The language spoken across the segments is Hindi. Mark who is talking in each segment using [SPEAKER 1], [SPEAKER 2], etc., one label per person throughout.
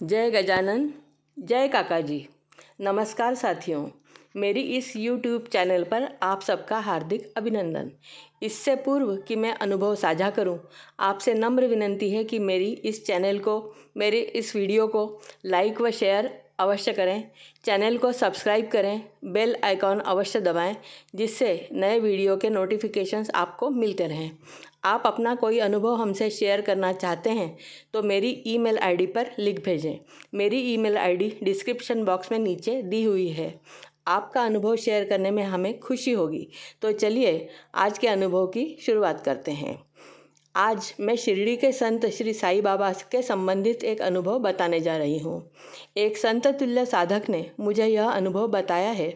[SPEAKER 1] जय गजानन, जय काका जी। नमस्कार साथियों, मेरी इस YouTube चैनल पर आप सबका हार्दिक अभिनंदन। इससे पूर्व कि मैं अनुभव साझा करूं, आपसे नम्र विनंती है कि मेरी इस चैनल को, मेरे इस वीडियो को लाइक व शेयर अवश्य करें। चैनल को सब्सक्राइब करें, बेल आइकॉन अवश्य दबाएं, जिससे नए वीडियो के नोटिफिकेशंस आपको मिलते रहें। आप अपना कोई अनुभव हमसे शेयर करना चाहते हैं तो मेरी ईमेल आईडी पर लिख भेजें। मेरी ईमेल आईडी डिस्क्रिप्शन बॉक्स में नीचे दी हुई है। आपका अनुभव शेयर करने में हमें खुशी होगी। तो चलिए आज के अनुभव की शुरुआत करते हैं। आज मैं शिरडी के संत श्री साईं बाबा के संबंधित एक अनुभव बताने जा रही हूँ। एक संत तुल्य साधक ने मुझे यह अनुभव बताया है।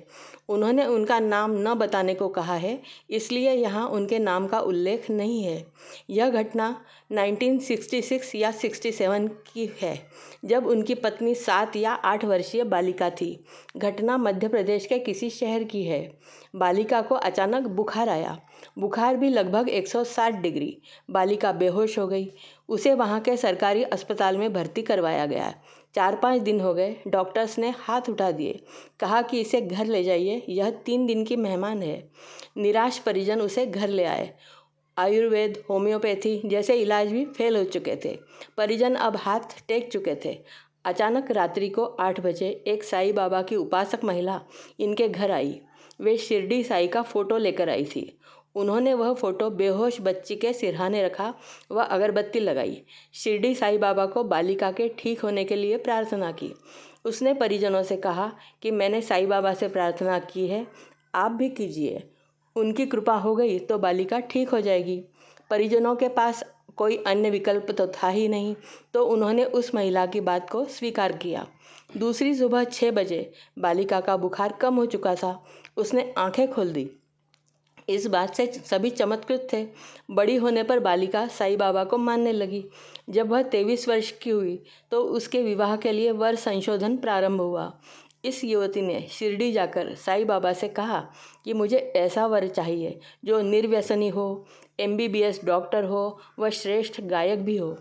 [SPEAKER 1] उन्होंने उनका नाम न बताने को कहा है, इसलिए यहाँ उनके नाम का उल्लेख नहीं है। यह घटना 1966 या 67 की है, जब उनकी पत्नी 7 या 8 वर्षीय बालिका थी। घटना मध्य प्रदेश के किसी शहर की है। बालिका को अचानक बुखार आया, बुखार भी लगभग 160 डिग्री। बालिका बेहोश हो गई। उसे वहाँ के सरकारी अस्पताल में भर्ती करवाया गया। 4-5 दिन हो गए। डॉक्टर्स ने हाथ उठा दिए, कहा कि इसे घर ले जाइए, यह 3 दिन की मेहमान है। निराश परिजन उसे घर ले आए। आयुर्वेद, होम्योपैथी जैसे इलाज भी फेल हो चुके थे। परिजन अब हाथ टेक चुके थे। अचानक रात्रि को 8 बजे एक साईं बाबा की उपासक महिला इनके घर आई। वे शिरडी साईं का फ़ोटो लेकर आई थी। उन्होंने वह फ़ोटो बेहोश बच्ची के सिरहाने रखा व अगरबत्ती लगाई। शिरडी साईं बाबा को बालिका के ठीक होने के लिए प्रार्थना की। उसने परिजनों से कहा कि मैंने साईं बाबा से प्रार्थना की है, आप भी कीजिए। उनकी कृपा हो गई तो बालिका ठीक हो जाएगी। परिजनों के पास कोई अन्य विकल्प तो था ही नहीं, तो उन्होंने उस महिला की बात को स्वीकार किया। दूसरी सुबह 6 बजे बालिका का बुखार कम हो चुका था। उसने आंखें खोल दी। इस बात से सभी चमत्कृत थे। बड़ी होने पर बालिका साईं बाबा को मानने लगी। जब वह 23 वर्ष की हुई तो उसके विवाह के लिए वर संशोधन प्रारंभ हुआ। इस युवती ने शिरडी जाकर साईं बाबा से कहा कि मुझे ऐसा वर चाहिए जो निर्व्यसनी हो, MBBS डॉक्टर हो व श्रेष्ठ गायक भी हो।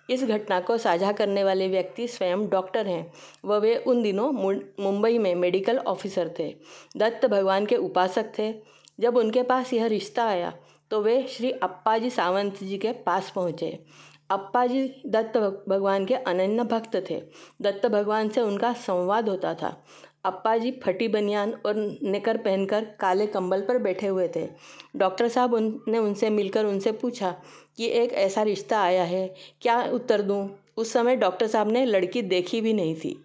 [SPEAKER 1] इस घटना को साझा करने वाले व्यक्ति स्वयं डॉक्टर हैं व वे उन दिनों मुंबई में मेडिकल ऑफिसर थे, दत्त भगवान के उपासक थे। जब उनके पास यह रिश्ता आया तो वे श्री अप्पाजी सावंत जी के पास पहुँचे। अप्पाजी दत्त भगवान के अनन्य भक्त थे। दत्त भगवान से उनका संवाद होता था। अप्पाजी फटी बनियान और निकर पहनकर काले कंबल पर बैठे हुए थे। डॉक्टर साहब ने उनसे मिलकर उनसे पूछा कि एक ऐसा रिश्ता आया है, क्या उत्तर दूं? उस समय डॉक्टर साहब ने लड़की देखी भी नहीं थी।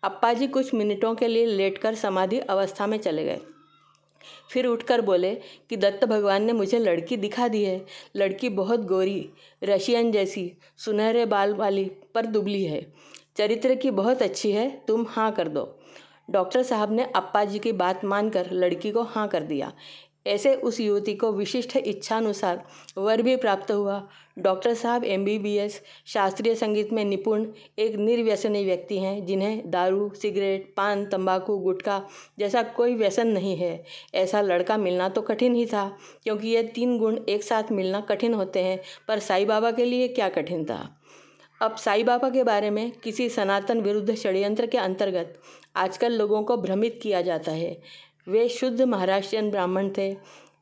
[SPEAKER 1] अप्पाजी कुछ मिनटों के लिए लेटकर समाधि अवस्था में चले गए। फिर उठकर बोले कि दत्त भगवान ने मुझे लड़की दिखा दी है। लड़की बहुत गोरी, रशियन जैसी, सुनहरे बाल वाली, पर दुबली है। चरित्र की बहुत अच्छी है, तुम हाँ कर दो। डॉक्टर साहब ने अप्पाजी की बात मानकर लड़की को हाँ कर दिया। ऐसे उस युवती को विशिष्ट इच्छानुसार वर भी प्राप्त हुआ। डॉक्टर साहब MBBS, शास्त्रीय संगीत में निपुण, एक निर्व्यसनी व्यक्ति हैं जिन्हें दारू, सिगरेट, पान, तंबाकू, गुटखा जैसा कोई व्यसन नहीं है। ऐसा लड़का मिलना तो कठिन ही था, क्योंकि ये 3 गुण एक साथ मिलना कठिन होते हैं, पर साईं बाबा के लिए क्या कठिन था। अब साईं बाबा के बारे में किसी सनातन विरुद्ध षड्यंत्र के अंतर्गत आजकल लोगों को भ्रमित किया जाता है। वे शुद्ध महाराष्ट्रियन ब्राह्मण थे।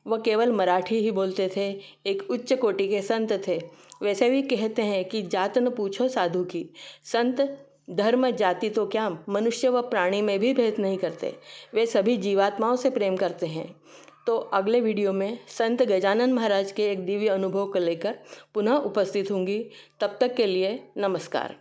[SPEAKER 1] वह केवल मराठी ही बोलते थे। एक उच्च कोटि के संत थे। वैसे भी कहते हैं कि जात न पूछो साधु की। संत धर्म जाति तो क्या, मनुष्य व प्राणी में भी भेद नहीं करते। वे सभी जीवात्माओं से प्रेम करते हैं। तो अगले वीडियो में संत गजानन महाराज के एक दिव्य अनुभव को लेकर पुनः उपस्थित होंगी। तब तक के लिए नमस्कार।